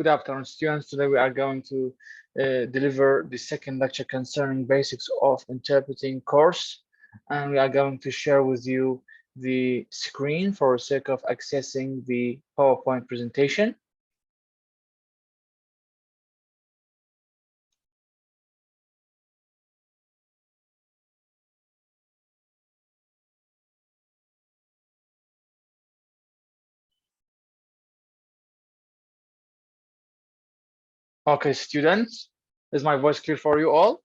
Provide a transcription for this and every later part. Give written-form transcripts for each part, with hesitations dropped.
Good afternoon, students. Today we are going to deliver the second lecture concerning basics of interpreting course, and we are going to share with you the screen for the sake of accessing the PowerPoint presentation. Okay, students, is my voice clear for you all?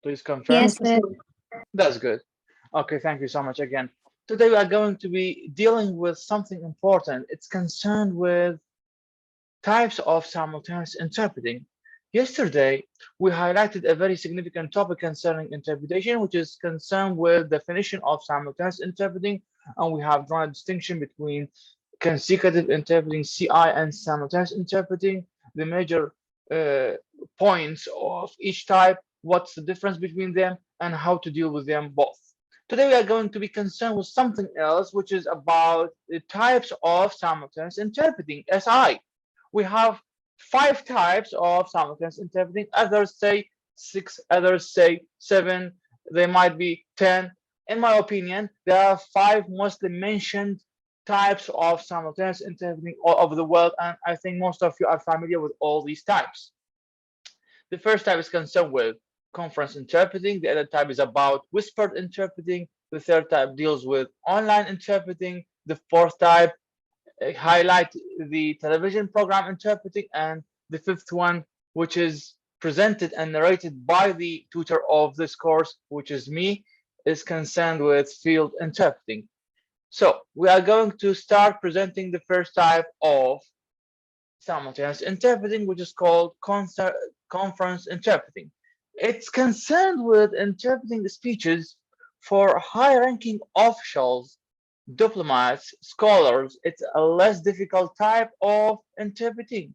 Please confirm. Yes, sir. That's good. Okay, thank you so much again. Today we are going to be dealing with something important. It's concerned with types of simultaneous interpreting. Yesterday, we highlighted a very significant topic concerning interpretation, which is concerned with definition of simultaneous interpreting, and we have drawn a distinction between consecutive interpreting, CI, and simultaneous interpreting, the major points of each type, what's the difference between them, and how to deal with them both. Today, we are going to be concerned with something else, which is about the types of simultaneous interpreting, SI. We have 5 types of simultaneous interpreting. Others say 6, others say 7, they might be 10. In my opinion, there are 5 mostly mentioned types of simultaneous interpreting all over the world, and I think most of you are familiar with all these types. The first type is concerned with conference interpreting. The other type is about whispered interpreting. The third type deals with online interpreting. The fourth type highlight the television program interpreting, and the fifth one, which is presented and narrated by the tutor of this course, which is me, is concerned with field interpreting. So we are going to start presenting the first type of simultaneous interpreting, which is called conference interpreting. It's concerned with interpreting the speeches for high-ranking officials, diplomats, scholars. It's a less difficult type of interpreting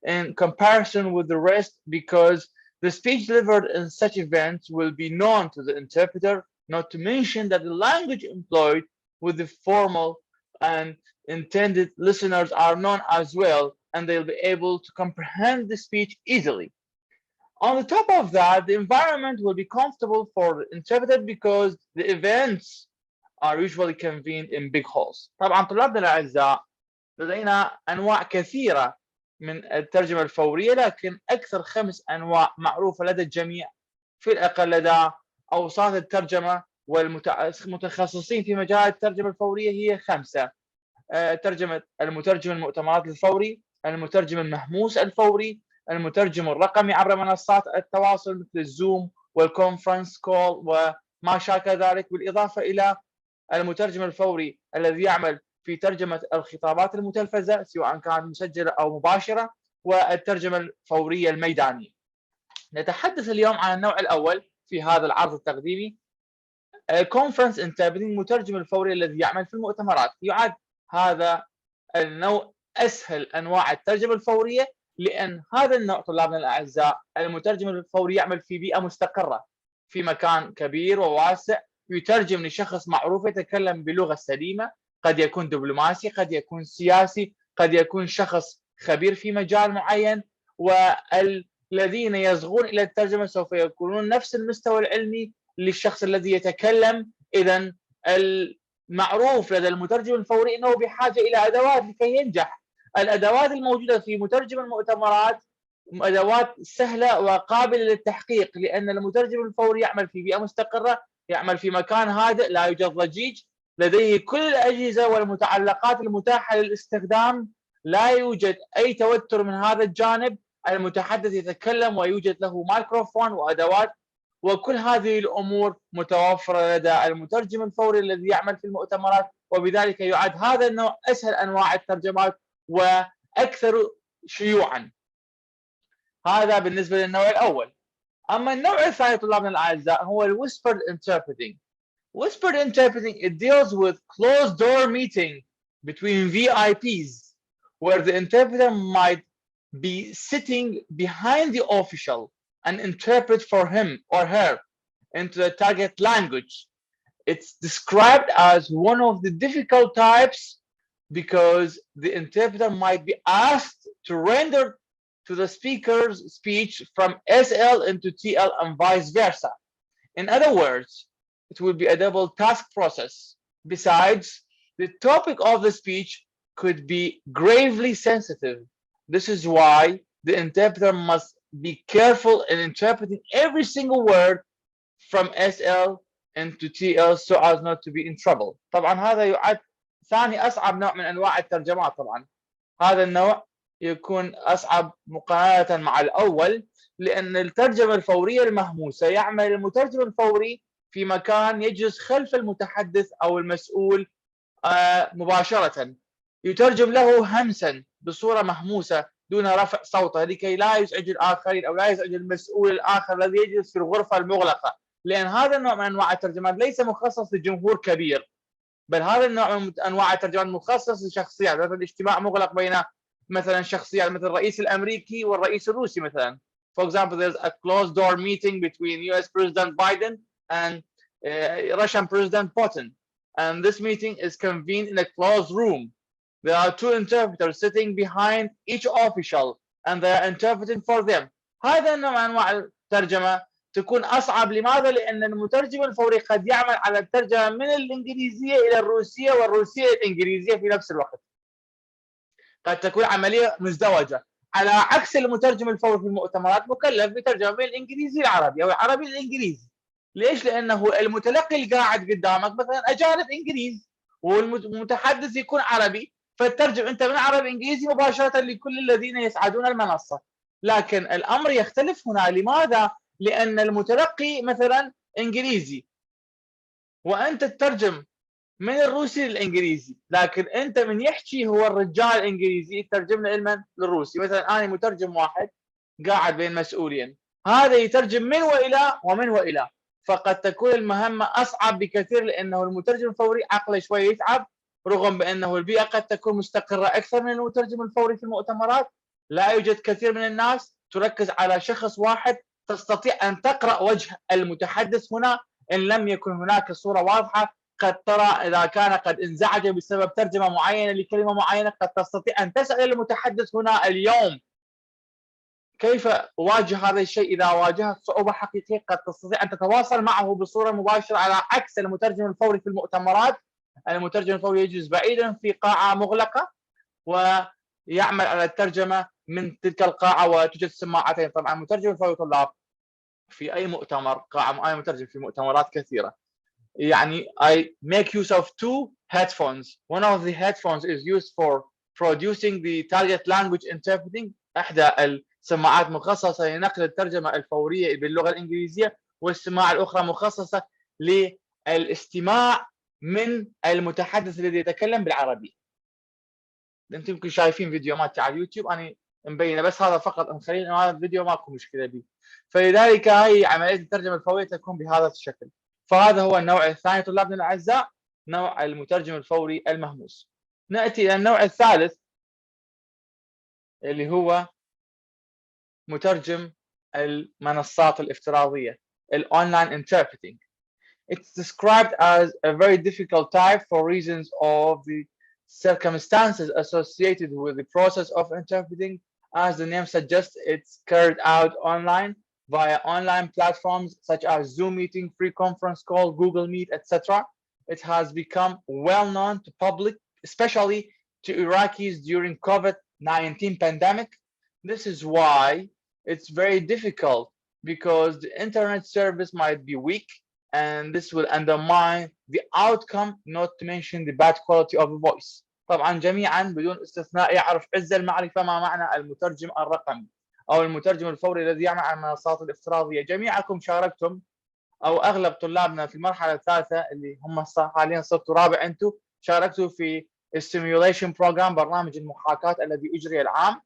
in comparison with the rest, because the speech delivered in such events will be known to the interpreter, not to mention that the language employed with the formal and intended listeners are known as well, and they'll be able to comprehend the speech easily. On the top of that, the environment will be comfortable for the interpreter because the events are usually convened in big halls. طبعا طلابنا الأعزاء لدينا أنواع كثيرة من الترجمة الفورية، لكن أكثر 5 أنواع معروفة لدى الجميع، في الأقل لدى أوساط الترجمة والمتخصصين في مجال الترجمة الفورية هي 5. ترجمة المترجم المؤتمرات الفوري، المترجم المهموس الفوري، المترجم الرقمي عبر منصات التواصل مثل الزوم والكونفرنس كول وما شاكل ذلك، بالإضافة إلى المترجم الفوري الذي يعمل في ترجمة الخطابات المتلفزة سواء كانت مسجلة أو مباشرة، والترجمة الفورية الميدانية. نتحدث اليوم عن النوع الأول في هذا العرض التقديمي، الكونفرنس انتربريتنج، المترجم الفوري الذي يعمل في المؤتمرات. يعد هذا النوع أسهل أنواع الترجمة الفورية، لأن هذا النوع طلابنا الأعزاء المترجم الفوري يعمل في بيئة مستقرة في مكان كبير وواسع، يترجم لشخص معروف يتكلم بلغة سليمة، قد يكون دبلوماسي، قد يكون سياسي، قد يكون شخص خبير في مجال معين، والذين يصغون إلى الترجمة سوف يكونون نفس المستوى العلمي للشخص الذي يتكلم. إذن المعروف لدى المترجم الفوري أنه بحاجة إلى أدوات لكي ينجح. الأدوات الموجودة في مترجم المؤتمرات أدوات سهلة وقابلة للتحقيق، لأن المترجم الفوري يعمل في بيئة مستقرة، يعمل في مكان هادئ، لا يوجد ضجيج، لديه كل الأجهزة والمتعلقات المتاحة للاستخدام، لا يوجد أي توتر من هذا الجانب، المتحدث يتكلم ويوجد له مايكروفون وأدوات، وكل هذه الأمور متوفرة لدى المترجم الفوري الذي يعمل في المؤتمرات، وبذلك يعد هذا النوع أسهل أنواع الترجمات وأكثر شيوعاً. هذا بالنسبة للنوع الأول. أما النوع الثاني طلابنا الأعزاء هو whispered interpreting. Whispered interpreting, it deals with closed door meeting between VIPs, where the interpreter might be sitting behind the official and interpret for him or her into the target language. It's described as one of the difficult types because the interpreter might be asked to render to the speaker's speech from SL into TL and vice versa. In other words, it will be a double task process. Besides, the topic of the speech could be gravely sensitive. This is why the interpreter must be careful in interpreting every single word from SL into TL so as not to be in trouble. طبعا هذا يعد ثاني أصعب نوع من أنواع الترجمات. طبعا هذا النوع يكون أصعب مقارنة مع الأول، لأن الترجمة الفورية المهموسة يعمل المترجم الفوري في مكان يجلس خلف المتحدث أو المسؤول مباشرة، يترجم له همسا بصورة مهموسة دون رفع صوته لكي لا يزعج الآخرين أو لا يزعج المسؤول الآخر الذي يجلس في الغرفة المغلقة، لأن هذا النوع من أنواع الترجمات ليس مخصص لجمهور كبير، بل هذا النوع من أنواع الترجمات مخصص لشخصيات. مثلا اجتماع مغلق بين مثلا شخصيات مثل الرئيس الأمريكي والرئيس الروسي مثلا. For example, there's a closed door meeting between US President Biden and Russian President Putin. And this meeting is convened in a closed room. There are two interpreters sitting behind each official and they are interpreting for them. هذا النوع من أنواع الترجمة تكون أصعب. لماذا؟ لأن المترجم الفوري قد يعمل على الترجمة من الإنجليزية إلى الروسية والروسية إلى الإنجليزية في نفس الوقت. قد تكون عملية مزدوجة، على عكس المترجم الفوري في المؤتمرات مكلف بترجمة من الإنجليزي للعربي أو العربي للإنجليزي. ليش؟ لأنه المتلقي القاعد قدامك مثلا أجانب إنجليزي والمتحدث يكون عربي، فترجم أنت من عربي إنجليزي مباشرة لكل الذين يسعدون المنصة. لكن الأمر يختلف هنا. لماذا؟ لأن المتلقي مثلا إنجليزي وأنت تترجم من الروسي للإنجليزي، لكن أنت من يحكي هو الرجال الإنجليزي يترجم لمن؟ للروسي. مثلا أنا مترجم واحد قاعد بين مسؤولين، هذا يترجم من وإلى ومن وإلى، فقد تكون المهمة أصعب بكثير لأنه المترجم الفوري عقله شوي يتعب، رغم بأنه البيئة قد تكون مستقرة أكثر من المترجم الفوري في المؤتمرات. لا يوجد كثير من الناس تركز على شخص واحد، تستطيع أن تقرأ وجه المتحدث هنا إن لم يكن هناك صورة واضحة. قد ترى إذا كان قد انزعج بسبب ترجمة معينة لكلمة معينة، قد تستطيع أن تسأل المتحدث هنا اليوم كيف أواجه هذا الشيء. إذا واجهت صعوبة حقيقية قد تستطيع أن تتواصل معه بصورة مباشرة، على عكس المترجم الفوري في المؤتمرات. المترجم الفوري يجلس بعيدا في قاعة مغلقة ويعمل على الترجمة من تلك القاعة وتوجد سماعتين. طبعا المترجم الفوري طلاب في أي مؤتمر قاعة، أنا مترجم في مؤتمرات كثيرة، يعني I make use of two headphones. One of the headphones is used for producing the target language interpreting. إحدى السماعات مخصصة لنقل الترجمة الفورية باللغة الإنجليزية، والسماعة الأخرى مخصصة للاستماع من المتحدث الذي يتكلم بالعربية. أنتم يمكن شايفين فيديوهات على اليوتيوب أنا مبينة، بس هذا فقط نخلي هذا الفيديو ماكو مشكلة به. فلذلك هي عملية الترجمة الفورية تكون بهذا الشكل. فهذا هو النوع الثاني طلابنا الأعزاء، نوع المترجم الفوري المهموس. نأتي إلى النوع الثالث اللي هو مترجم المنصات الافتراضية، الأونلاين interpreting. It's described as a very difficult type for reasons of the circumstances associated with the process of interpreting. As the name suggests, it's carried out online via online platforms such as Zoom meeting, free conference call, Google Meet, etc. It has become well known to public, especially to Iraqis during COVID-19 pandemic. This is why it's very difficult, because the internet service might be weak and this will undermine the outcome, not to mention the bad quality of the voice. طبعا جميعا بدون استثناء يعرف عز المعرفة ما معنى المترجم الرقمي أو المترجم الفوري الذي يعمل على المنصات الافتراضية. جميعكم شاركتم أو أغلب طلابنا في المرحلة الثالثة اللي هم حاليا صرتوا رابع، أنتم شاركتوا في السيميوليشن بروجرام، برنامج المحاكاة الذي أجري العام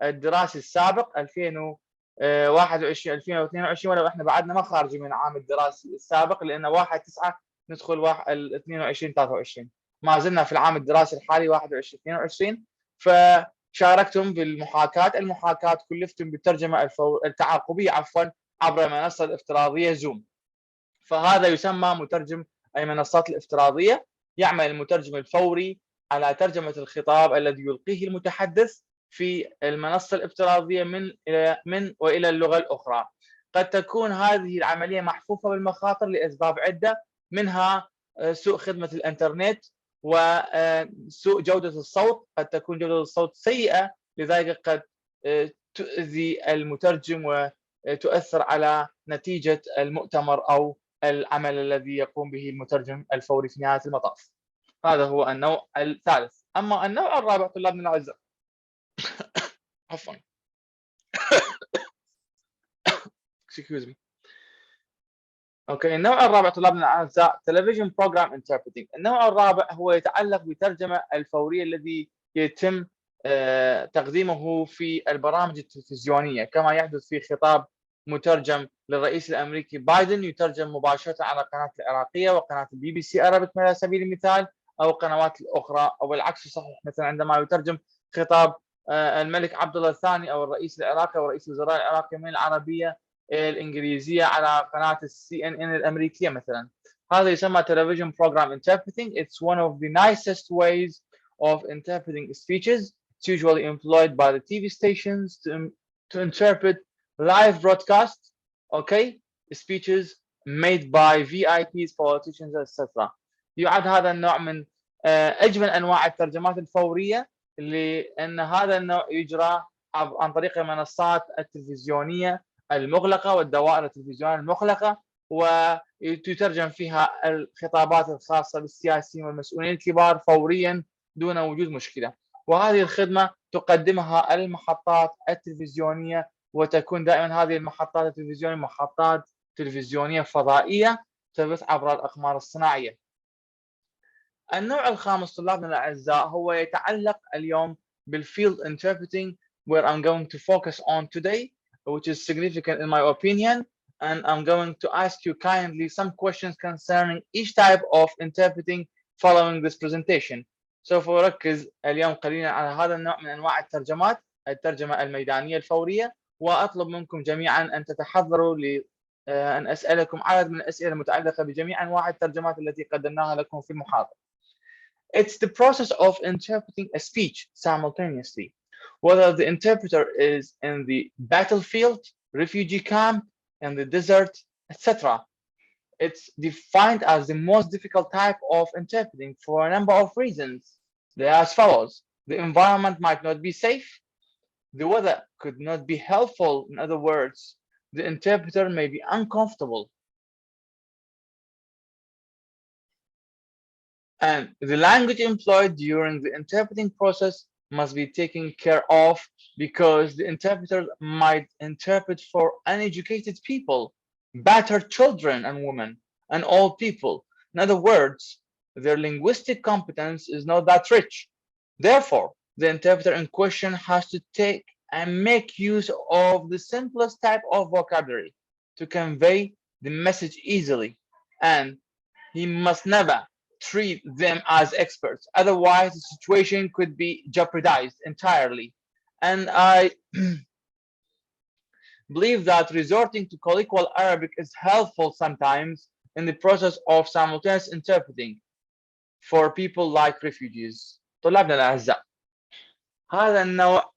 الدراسي السابق 2021 2022، ولو احنا بعدنا ما خارجين من العام الدراسي السابق لأن 1/9 ندخل 22 23، ما زلنا في العام الدراسي الحالي 21 22. فشاركتم بالمحاكاة. المحاكاة كلفتم بالترجمة التعاقبية عبر المنصة الافتراضية زوم. فهذا يسمى مترجم المنصات الافتراضية. يعمل المترجم الفوري على ترجمة الخطاب الذي يلقيه المتحدث في المنصة الافتراضية من وإلى اللغة الأخرى. قد تكون هذه العملية محفوفة بالمخاطر لأسباب عدة، منها سوء خدمة الإنترنت وسوء جودة الصوت. قد تكون جودة الصوت سيئة، لذلك قد تؤذي المترجم وتؤثر على نتيجة المؤتمر أو العمل الذي يقوم به المترجم الفوري في نهاية المطاف. هذا هو النوع الثالث. أما النوع الرابع طلابنا الأعزاء عفوا excuse me. اوكي، النوع الرابع طلابنا الاعزاء تلفزيون بروجرام انتربريتنج. النوع الرابع هو يتعلق بالترجمه الفوريه الذي يتم تقديمه في البرامج التلفزيونيه، كما يحدث في خطاب مترجم للرئيس الامريكي بايدن يترجم مباشره على قناه العراقيه وقناه البي بي سي عربي على سبيل المثال، او القنوات الاخرى، او العكس صحيح، مثلا عندما يترجم خطاب الملك عبد الله الثاني او الرئيس العراقي او رئيس الوزراء العراقي من العربيه الانجليزيه على قناه CNN الامريكيه مثلا. هذا يسمى television program interpreting. It's one of the nicest ways of interpreting speeches. It's usually employed by the TV stations to interpret live broadcasts, okay, speeches made by VIPs, politicians, etc. يعد هذا النوع من اجمل انواع الترجمات الفوريه، لان هذا النوع يجرى عن طريق المنصات التلفزيونيه المغلقه والدوائر التلفزيونيه المغلقه، وتترجم فيها الخطابات الخاصه بالسياسيين والمسؤولين الكبار فوريا دون وجود مشكله. وهذه الخدمه تقدمها المحطات التلفزيونيه، وتكون دائما هذه المحطات التلفزيونيه محطات تلفزيونيه فضائيه تبث عبر الاقمار الصناعيه. النوع الخامس طلابنا الاعزاء هو يتعلق اليوم بالfield interpreting, where I'm going to focus on today, which is significant in my opinion, and I'm going to ask you kindly some questions concerning each type of interpreting following this presentation. سوف أركز اليوم قليلا على هذا النوع من أنواع الترجمات، الترجمة الميدانية الفورية، وأطلب منكم جميعا أن تتحضروا لأن أسألكم عدد من الأسئلة المتعلقة بجميع أنواع الترجمات التي قدمناها لكم في المحاضرة. It's the process of interpreting a speech simultaneously, whether the interpreter is in the battlefield, refugee camp, in the desert, etc. It's defined as the most difficult type of interpreting for a number of reasons. They are as follows: the environment might not be safe, the weather could not be helpful, in other words, the interpreter may be uncomfortable, and the language employed during the interpreting process must be taken care of, because the interpreter might interpret for uneducated people, battered children and women, and old people. In other words, their linguistic competence is not that rich. Therefore, the interpreter in question has to take and make use of the simplest type of vocabulary to convey the message easily, and he must never treat them as experts. Otherwise, the situation could be jeopardized entirely. And I believe that resorting to colloquial Arabic is helpful sometimes in the process of simultaneous interpreting for people like refugees. طلابنا الأعزاء، هذا النوع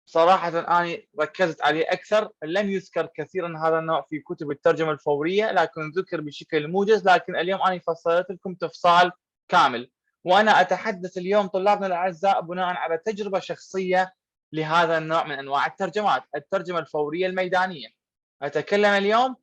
صراحة أنا ركزت عليه أكثر. لم يذكر كثيرا هذا النوع في كتب الترجمة الفورية، لكن ذكر بشكل موجز، لكن اليوم أنا فصلت لكم تفصيل كامل. وأنا أتحدث اليوم طلابنا الأعزاء بناء على تجربة شخصية لهذا النوع من أنواع الترجمات، الترجمة الفورية الميدانية. أتكلم اليوم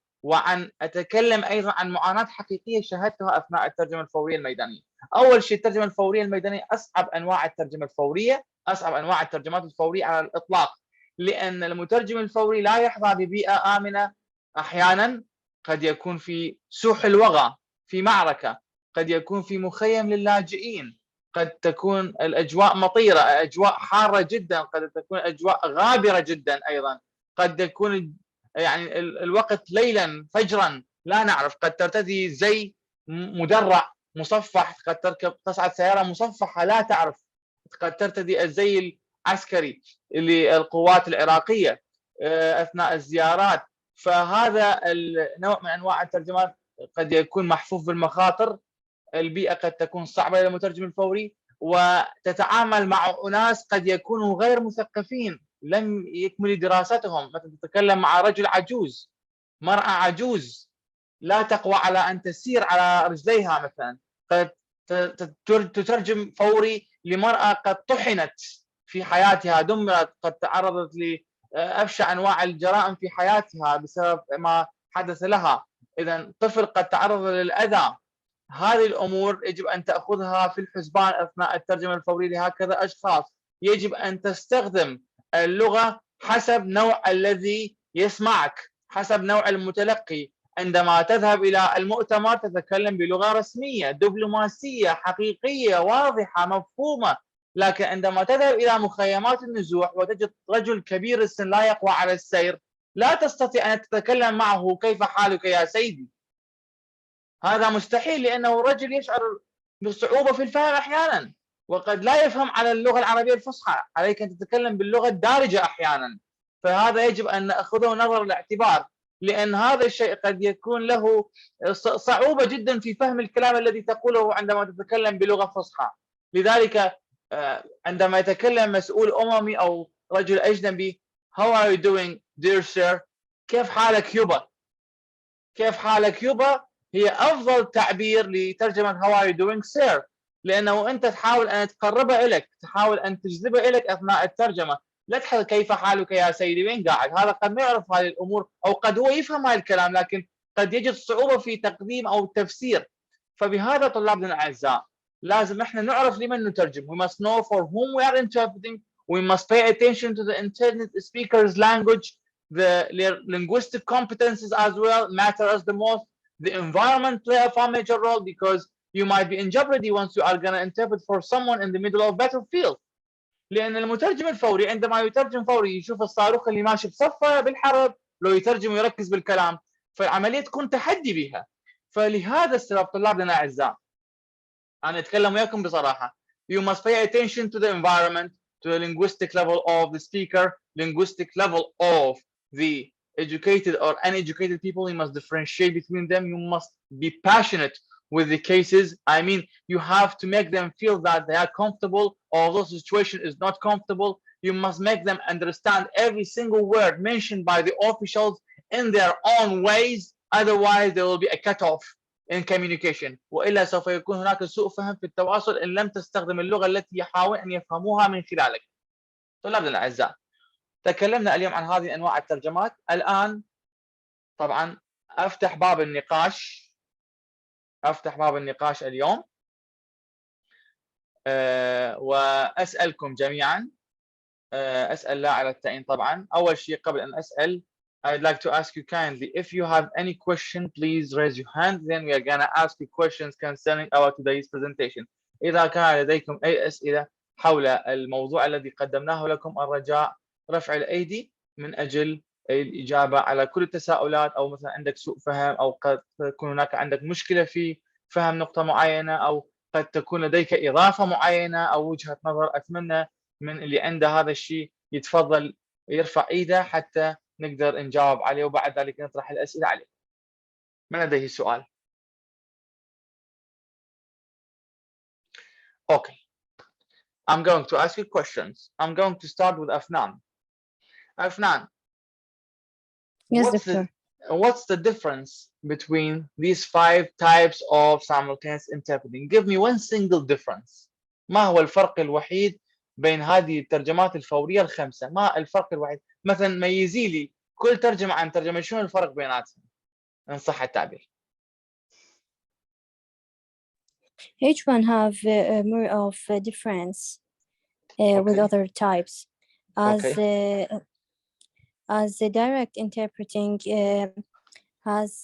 أتكلم أيضا عن معاناة حقيقية شاهدتها أثناء الترجمة الفورية الميدانية. أول شيء، الترجمة الفورية الميدانية أصعب أنواع الترجمة الفورية، أصعب أنواع الترجمات الفورية على الإطلاق، لأن المترجم الفوري لا يحظى ببيئة آمنة. أحيانا قد يكون في سوح الوغى، في معركة، قد يكون في مخيم للاجئين، قد تكون الأجواء مطيرة، أجواء حارة جدا، قد تكون أجواء غابرة جدا أيضا، قد يكون يعني الوقت ليلا فجرا لا نعرف، قد ترتدي زي مدرع مصفح، قد تصعد سيارة مصفحة لا تعرف، قد ترتدي الزي العسكري للقوات العراقية أثناء الزيارات. فهذا النوع من أنواع الترجمات قد يكون محفوف بالمخاطر. البيئة قد تكون صعبة للمترجم الفوري، وتتعامل مع أناس قد يكونوا غير مثقفين لم يكملوا دراستهم. مثلا تتكلم مع رجل عجوز، مرأة عجوز لا تقوى على أن تسير على رجليها مثلا، قد تترجم فوري لمرأة قد طحنت في حياتها، دمرت، قد تعرضت لأبشع أنواع الجرائم في حياتها بسبب ما حدث لها. إذا طفل قد تعرض للأذى. هذه الأمور يجب أن تأخذها في الحسبان أثناء الترجمة الفورية لهكذا أشخاص. يجب أن تستخدم اللغة حسب نوع الذي يسمعك، حسب نوع المتلقي. عندما تذهب إلى المؤتمر تتكلم بلغة رسمية دبلوماسية حقيقية واضحة مفهومة، لكن عندما تذهب إلى مخيمات النزوح وتجد رجل كبير السن لا يقوى على السير، لا تستطيع أن تتكلم معه كيف حالك يا سيدي. هذا مستحيل، لأنه رجل يشعر بصعوبة في الفهم أحيانا، وقد لا يفهم على اللغة العربية الفصحى، عليك أن تتكلم باللغة الدارجة أحيانا. فهذا يجب أن نأخذه نظر الاعتبار، لأن هذا الشيء قد يكون له صعوبة جدا في فهم الكلام الذي تقوله عندما تتكلم بلغة فصحى. لذلك عندما يتكلم مسؤول أممي أو رجل أجنبي How are you doing dear sir؟ كيف حالك يبا؟ كيف حالك يبا هي أفضل تعبير لترجمة How are you doing sir؟ لأنه أنت تحاول أن تقربه إليك، تحاول أن تجذبه إليك أثناء الترجمة. لا تحل كيف حالك يا سيدي وين قاعد. هذا قد ما يعرف هذه الأمور، أو قد هو يفهم هذا الكلام لكن قد يجد صعوبة في تقديم أو التفسير. فبهذا طلابنا الأعزاء لازم إحنا نعرف لمن نترجم. We must know for whom we are interpreting. We must pay attention to the intended speaker's language. The linguistic competences as well matter as the most. The environment play a far major role because you might be in jeopardy once you are going to interpret for someone in the middle of battlefield. لأن المترجم الفوري عندما يترجم فوري يشوف الصاروخ اللي ماشي بصفه بالحرب، لو يترجم ويركز بالكلام، فالعملية تكون تحدي بها. فلهذا السبب طلابنا الأعزاء أنا أتكلم وياكم بصراحة. You must pay attention to the environment, to the linguistic level of the speaker, linguistic level of the educated or uneducated people. You must differentiate between them. You must be passionate with the cases. I mean, you have to make them feel that they are comfortable, although the situation is not comfortable. You must make them understand every single word mentioned by the officials in their own ways. Otherwise, there will be a cutoff in communication، وإلا سوف يكون هناك سوء فهم في التواصل إن لم تستخدم اللغة التي يحاول أن يفهموها من خلالك. طلابنا الأعزاء تكلمنا اليوم عن هذه أنواع الترجمات. الآن طبعا أفتح باب النقاش اليوم وأسألكم جميعا. أسأل لا على التعيين طبعا. أول شيء قبل أن أسأل I'd like to ask you kindly, if you have any question, please raise your hand. Then we are gonna ask you questions concerning our today's presentation. إذا كان لديكم أي أسئلة حول الموضوع الذي قدمناه لكم، الرجاء رفع الأيدي من أجل الإجابة على كل التساؤلات، أو مثلا عندك سوء فهم، أو قد تكون هناك عندك مشكلة في فهم نقطة معينة، أو قد تكون لديك إضافة معينة أو وجهة نظر. أتمنى من اللي عنده هذا الشيء يتفضل يرفع إيده حتى نقدر نجاوب عليه، وبعد ذلك نطرح الأسئلة عليه. من لديه سؤال؟ Okay. I'm going to ask you questions. I'm going to start with Afnan. Afnan. Yes, doctor. What's the difference between these 5 types of simultaneous interpreting? Give me one single difference. ما هو الفرق الوحيد بين هذه الترجمات الفورية الخمسة؟ ما الفرق الوحيد؟ مثلا ميزي لي كل ترجمة عن ترجمة، شنو الفرق بيناتهم إن صح التعبير؟ Each one have more of a difference with other types. As the direct interpreting has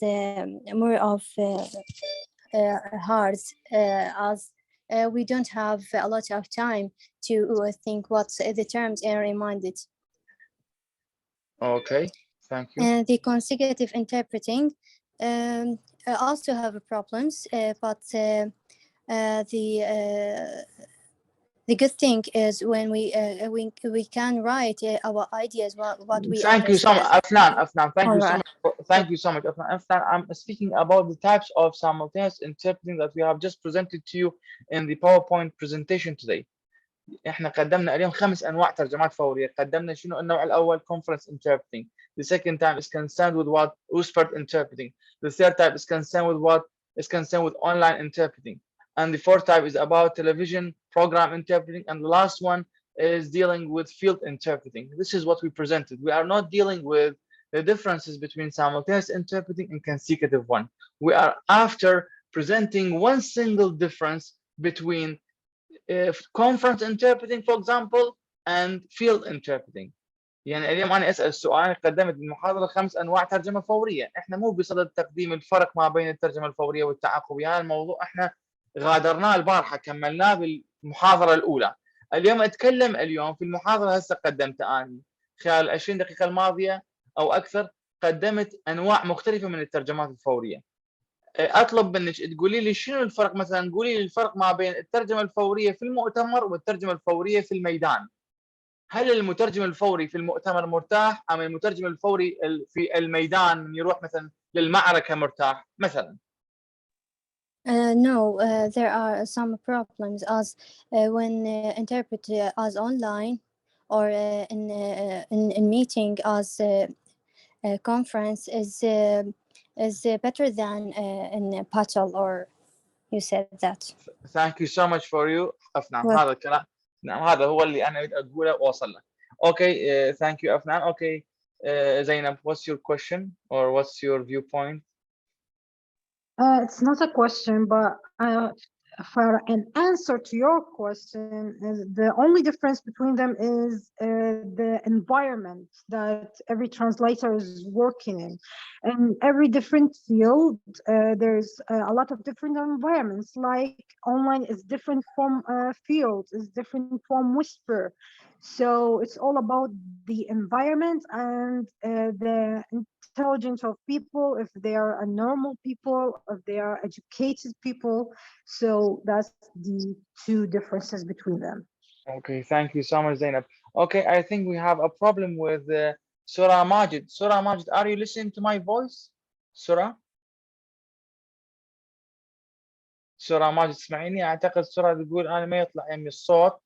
more of hard, as we don't have a lot of time to think what the terms are reminded. Okay, thank you. And the consecutive interpreting also have problems, but the good thing is when we can write our ideas, what we Thank you so much, Afnan. Thank you so much thank you so much. I'm speaking about the types of simultaneous interpreting that we have just presented to you in the PowerPoint presentation today. احنا قدمنا اليوم 5 انواع ترجمات فوريه. قدمنا شنو؟ النوع الاول conference interpreting. The second type is concerned with what? whispered interpreting. The third type is concerned with what? Is concerned with online interpreting. And the fourth type is about television program interpreting. And the last one is dealing with field interpreting. This is what we presented. We are not dealing with the differences between simultaneous interpreting and consecutive one. We are after presenting one single difference between conference interpreting, for example, and field interpreting. يعني اليوم انا اسال سؤال، قدمت بالمحاضره 5 انواع ترجمه فوريه. احنا مو بصدد تقديم الفرق ما بين الترجمه الفوريه والتعاقبيه، هذا الموضوع احنا غادرناه البارحه، كملناه بالمحاضره الاولى. اليوم اتكلم في المحاضره هسه قدمتها انا خلال 20 دقيقه الماضيه او اكثر، قدمت انواع مختلفه من الترجمات الفوريه. اطلب منك تقولي لي شنو الفرق، مثلا قولي لي الفرق ما بين الترجمه الفوريه في المؤتمر والترجمه الفوريه في الميدان. هل المترجم الفوري في المؤتمر مرتاح ام المترجم الفوري في الميدان من يروح مثلا للمعركه مرتاح مثلا؟ No, there are some problems as when interpret as online or in meeting as conference is better than in battle, or you said that. Thank you so much for you. أفنان هذا الكلام، نعم هذا هو اللي أنا أريد أقوله وأوصل له. Okay, thank you أفنان. Okay, Zainab, what's your question or what's your viewpoint? It's not a question, but for an answer to your question, the only difference between them is the environment that every translator is working in. In every different field, there's a lot of different environments. Like online is different from field, is different from whisper. So it's all about the environment and the intelligence of people, if they are a normal people, if they are educated people. So that's the two differences between them. Okay, thank you so much, Zainab. Okay, I think we have a problem with Surah Majid. Surah Majid, are you listening to my voice? Surah ماجد تسمعيني؟ اعتقد سورة تقول انا ما يطلع يمي الصوت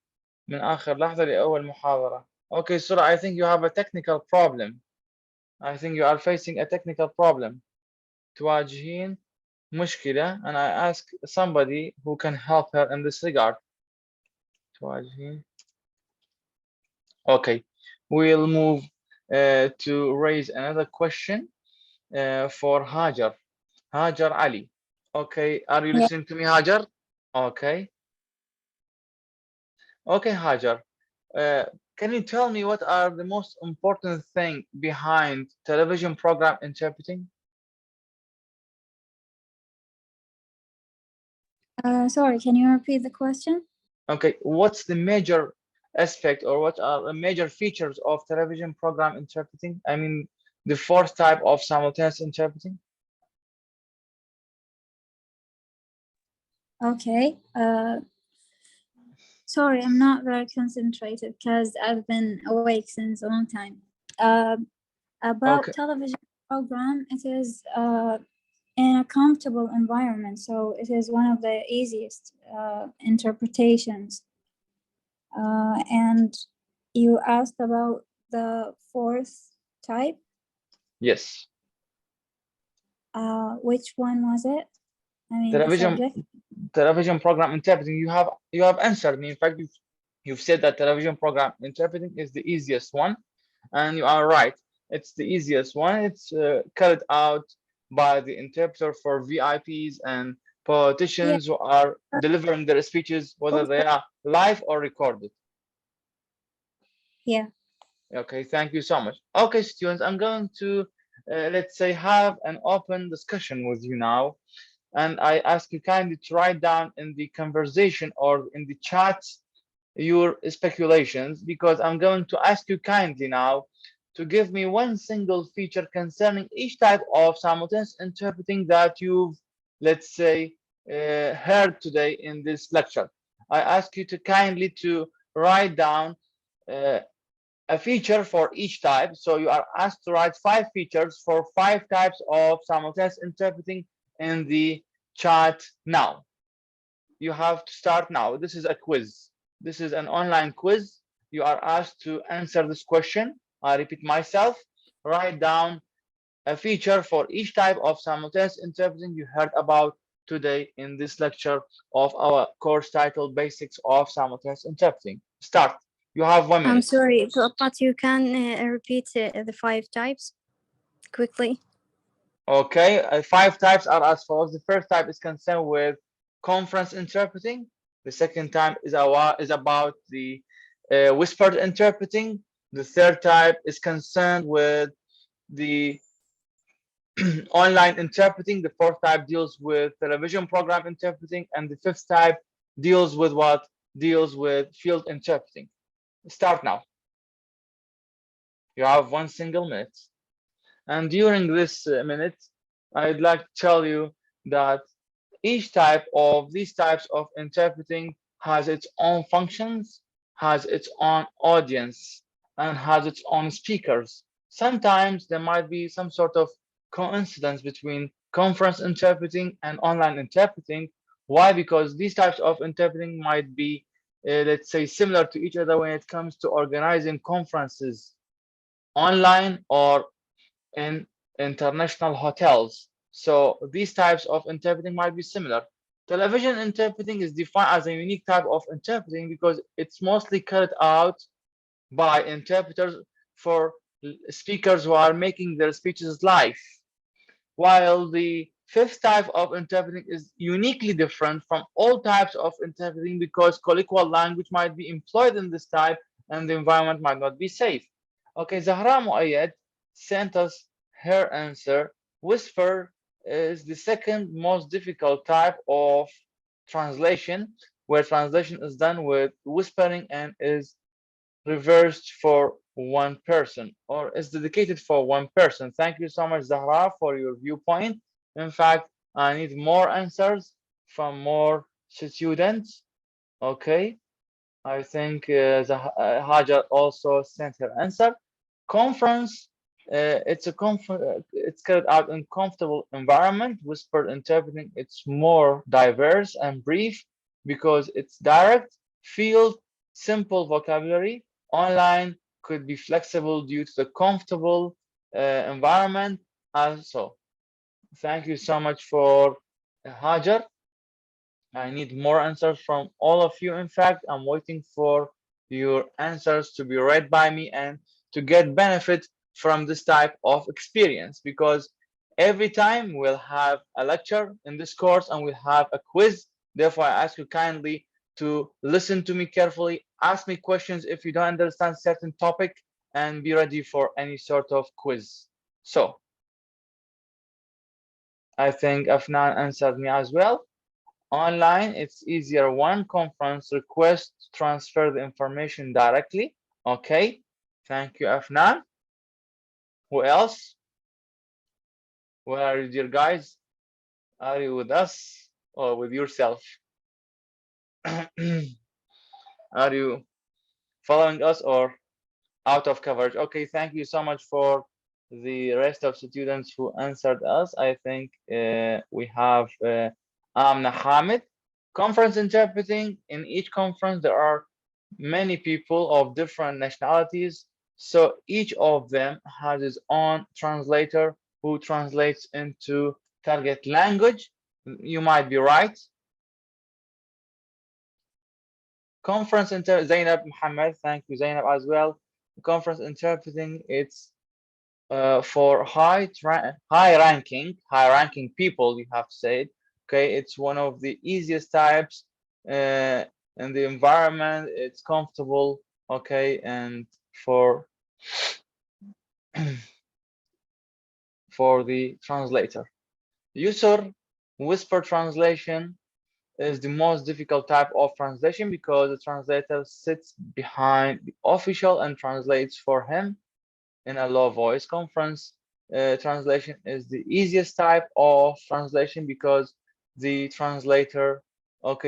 من اخر لحظة لاول محاضرة. Okay, Surah, I think you have a technical problem. I think you are facing a technical problem. تواجهين مشكلة and I ask somebody who can help her in this regard. تواجهين. Okay, we'll move to raise another question for Hajar. Hajar Ali. Okay, are you listening to me, Hajar? Okay. Okay, Hajar. Can you tell me what are the most important thing behind television program interpreting? Sorry, can you repeat the question? Okay, what's the major aspect or what are the major features of television program interpreting? I mean, the fourth type of simultaneous interpreting. Okay. Sorry, I'm not very concentrated because I've been awake since a long time. About Okay. television program, it is in a comfortable environment, so it is one of the easiest interpretations. And you asked about the fourth type? Yes. Which one was it? I mean, television program interpreting. You have answered me. In fact, you've said that television program interpreting is the easiest one, and you are right. It's the easiest one. It's carried out by the interpreter for VIPs and politicians who are delivering their speeches, whether they are live or recorded. Yeah. Okay, thank you so much. Okay, students, I'm going to let's say have an open discussion with you now, and I ask you kindly to write down in the conversation or in the chat your speculations, because I'm going to ask you kindly now to give me one single feature concerning each type of simultaneous interpreting that you've, let's say, heard today in this lecture. I ask you to kindly to write down a feature for each type. So you are asked to write 5 features for 5 types of simultaneous interpreting in the chat now. You have to start now. This is a quiz. This is an online quiz. You are asked to answer this question. I repeat myself. Write down a feature for each type of simultaneous interpreting you heard about today in this lecture of our course titled Basics of Simultaneous Interpreting. Start. You have 1 minute. I'm sorry, but you can repeat the 5 types quickly. Okay, 5 types are as follows. The first type is concerned with conference interpreting. The second type is about the whispered interpreting. The third type is concerned with the online interpreting. The fourth type deals with television program interpreting, and the fifth type deals with what? Deals with field interpreting. Start now. You have 1 single minute. And during this minute, I'd like to tell you that each type of these types of interpreting has its own functions, has its own audience, and has its own speakers. Sometimes there might be some sort of coincidence between conference interpreting and online interpreting. Why? Because these types of interpreting might be, let's say, similar to each other when it comes to organizing conferences online or in international hotels. So these types of interpreting might be similar. Television interpreting is defined as a unique type of interpreting because it's mostly carried out by interpreters for speakers who are making their speeches live. While the fifth type of interpreting is uniquely different from all types of interpreting because colloquial language might be employed in this type and the environment might not be safe. Okay, Zahra Muayyad sent us her answer. Whisper is the second most difficult type of translation, where translation is done with whispering and is reversed for one person or is dedicated for one person. Thank you so much, Zahra, for your viewpoint. In fact, I need more answers from more students. Okay, I think Hajar also sent her answer. Conference, it's carried out in comfortable environment. Whispered interpreting, it's more diverse and brief because it's direct. Field, simple vocabulary. Online could be flexible due to the comfortable environment. Also, thank you so much for Hajar. I need more answers from all of you. In fact, I'm waiting for your answers to be read by me and to get benefit from this type of experience, because every time we'll have a lecture in this course and we'll have a quiz. Therefore, I ask you kindly to listen to me carefully, ask me questions if you don't understand certain topic, and be ready for any sort of quiz. So I think Afnan answered me as well. Online, it's easier. One conference request to transfer the information directly. Okay, thank you, Afnan. Who else? Where are you, dear guys? Are you with us or with yourself? Are you following us or out of coverage? Okay, thank you so much for the rest of students who answered us. I think we have Amna Hamid. Conference interpreting. In each conference, there are many people of different nationalities. So each of them has his own translator who translates into target language. You might be right. Conference Zainab Muhammad, thank you, Zainab, as well. Conference interpreting, it's for high ranking people, you have to say it. Okay, it's one of the easiest types in the environment. It's comfortable. Okay, and for the translator. User whisper translation is the most difficult type of translation because the translator sits behind the official and translates for him in a low voice. Conference translation is the easiest type of translation because the translator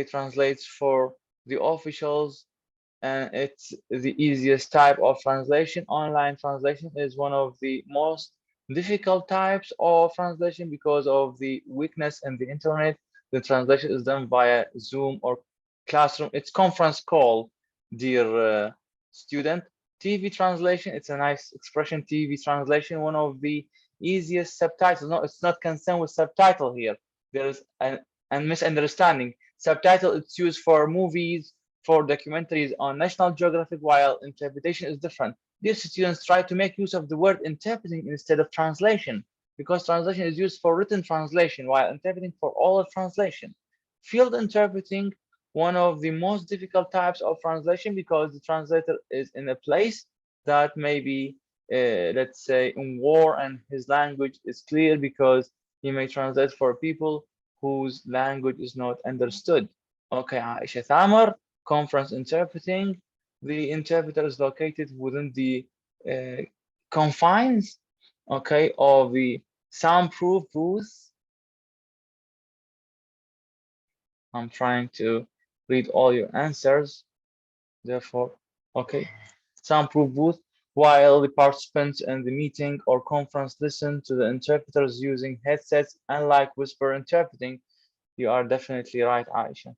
translates for the officials and it's the easiest type of translation. Online translation is one of the most difficult types of translation because of the weakness in the internet. The translation is done via Zoom or Classroom. It's conference call, dear student. TV translation, it's a nice expression, TV translation, one of the easiest subtitles. No, it's not concerned with subtitle here. There is a misunderstanding. Subtitle, it's used for movies, for documentaries on National Geographic, while interpretation is different. These students try to make use of the word interpreting instead of translation, because translation is used for written translation, while interpreting for oral translation. Field interpreting, one of the most difficult types of translation, because the translator is in a place that may be, let's say, in war, and his language is clear because he may translate for people whose language is not understood. Okay, Aisha Thamar, conference interpreting. The interpreter is located within the confines, okay, of the soundproof booth. I'm trying to read all your answers. Therefore, okay, soundproof booth, while the participants in the meeting or conference listen to the interpreters using headsets, unlike whisper interpreting. You are definitely right, Aisha.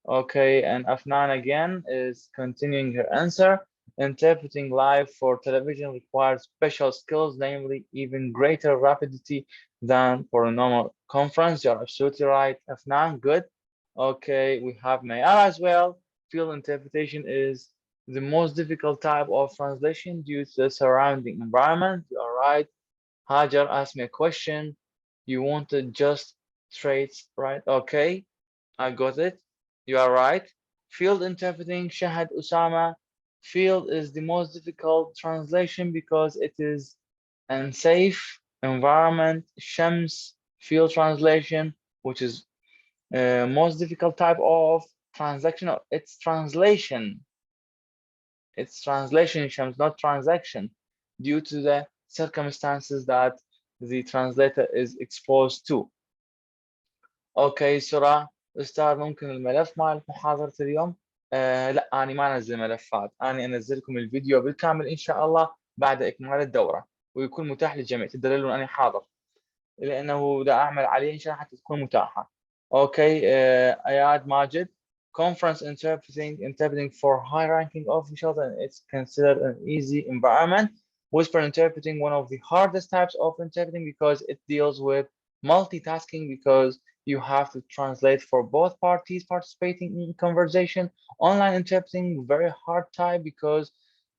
Okay, and Afnan again is continuing her answer. Interpreting live for television requires special skills, namely even greater rapidity than for a normal conference. You're absolutely right, Afnan. Good. Okay, we have Mayara as well. Field interpretation is the most difficult type of translation due to the surrounding environment. You are right. Hajar asked me a question. You wanted just traits, right? Okay, I got it. You are right. Field interpreting, Shahad Usama. Field is the most difficult translation because it is unsafe environment. Shams, field translation, which is most difficult type of transaction. It's translation. It's translation, Shams, not transaction, due to the circumstances that the translator is exposed to. اوكي سرعة استاذ، ممكن الملف مال محاضرة اليوم؟ لا، أنا ما أنزل ملفات، أنا أنزلكم الفيديو بالكامل إن شاء الله بعد إكمال الدورة، ويكون متاح للجميع، تدللون أنا حاضر، لأنه دا أعمل عليه إن شاء الله حتى تكون متاحة. أوكي أياد ماجد. Conference interpreting for high-ranking officials, and it's considered an easy environment. Whisper interpreting, one of the hardest types of interpreting because it deals with multitasking, because you have to translate for both parties participating in conversation. Online interpreting, very hard type because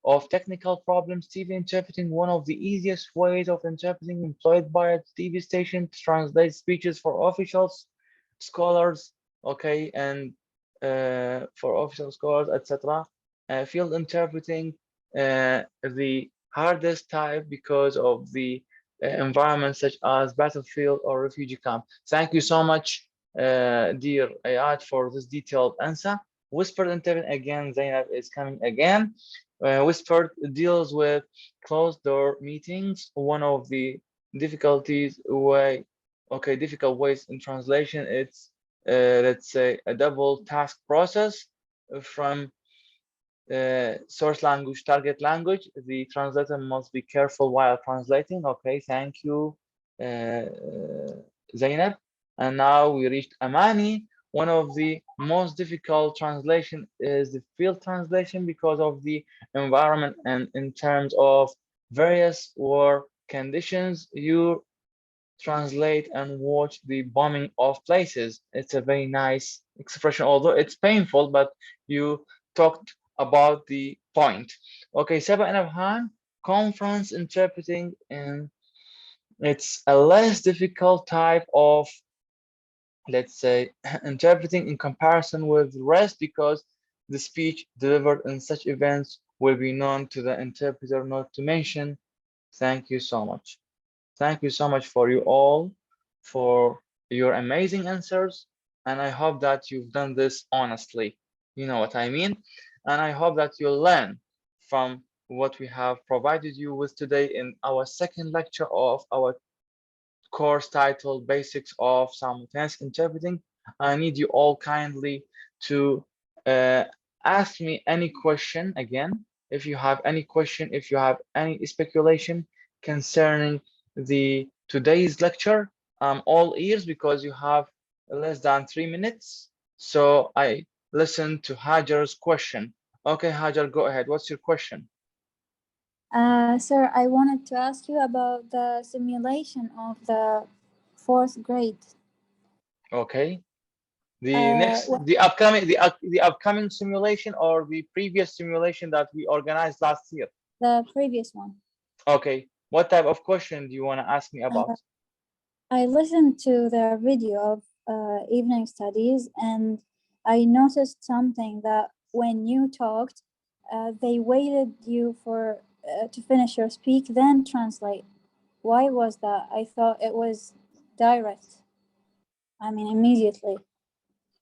of technical problems. TV interpreting, one of the easiest ways of interpreting employed by a TV station to translate speeches for officials, scholars, okay, and for official scholars, etc. Field interpreting, the hardest type because of the environments such as battlefield or refugee camp. Thank you so much, dear Ayad, for this detailed answer. Whispered interpreting, again, Zainab is coming again. Whispered deals with closed door meetings. One of the difficult ways in translation, it's let's say a double task process from source language, target language. The translator must be careful while translating. Okay, thank you, Zainab. And now we reached Amani. One of the most difficult translation is the field translation because of the environment and in terms of various war conditions. You translate and watch the bombing of places. It's a very nice expression, although it's painful, but you talked about the point. Okay, Saba and Abhan, conference interpreting, and it's a less difficult type of, let's say, interpreting in comparison with the rest, because the speech delivered in such events will be known to the interpreter, not to mention. Thank you so much. Thank you so much for you all for your amazing answers. And I hope that you've done this honestly. You know what I mean? And I hope that you'll learn from what we have provided you with today in our second lecture of our course titled Basics of Simultaneous Interpreting. I need you all kindly to ask me any question again. If you have any question, if you have any speculation concerning today's lecture, I'm all ears because you have less than 3 minutes. So I listen to Hajar's question. Okay, Hajar, go ahead. What's your question? Sir, I wanted to ask you about the simulation of the 4th grade. Okay. The upcoming simulation or the previous simulation that we organized last year? The previous one. Okay. What type of question do you want to ask me about? I listened to the video of evening studies, and I noticed something that when you talked, they waited you for to finish your speak, then translate. Why was that? I thought it was direct. I mean, immediately.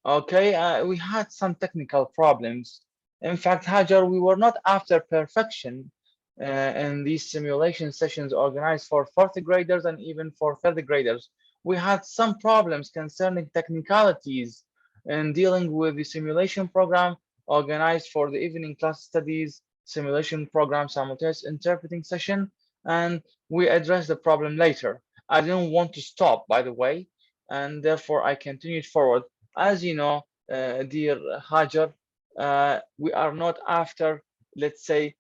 Okay, we had some technical problems. In fact, Hajar, we were not after perfection in these simulation sessions organized for 4th graders and even for 3rd graders. We had some problems concerning technicalities in dealing with the simulation program organized for the evening class studies, simulation program, simultaneous interpreting session, and we addressed the problem later. I didn't want to stop, by the way, and therefore I continued forward. As you know, dear Hajar, we are not after, let's say,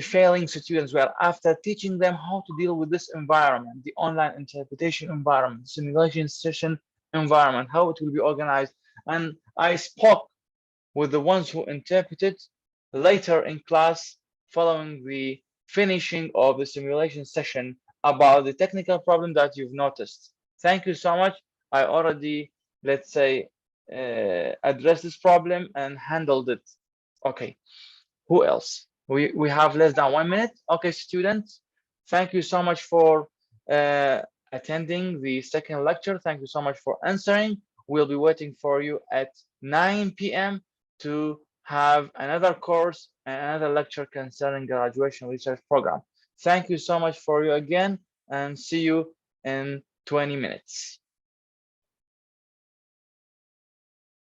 failing students. We are after teaching them how to deal with this environment, the online interpretation environment, simulation session environment, how it will be organized. And I spoke with the ones who interpreted later in class following the finishing of the simulation session about the technical problem that you've noticed. Thank you so much. I already, let's say, addressed this problem and handled it. Okay, who else? We have less than 1 minute. Okay, students, thank you so much for attending the second lecture. Thank you so much for answering. We'll be waiting for you at 9 p.m. to have another course and another lecture concerning graduation research program. Thank you so much for you again, and see you in 20 minutes.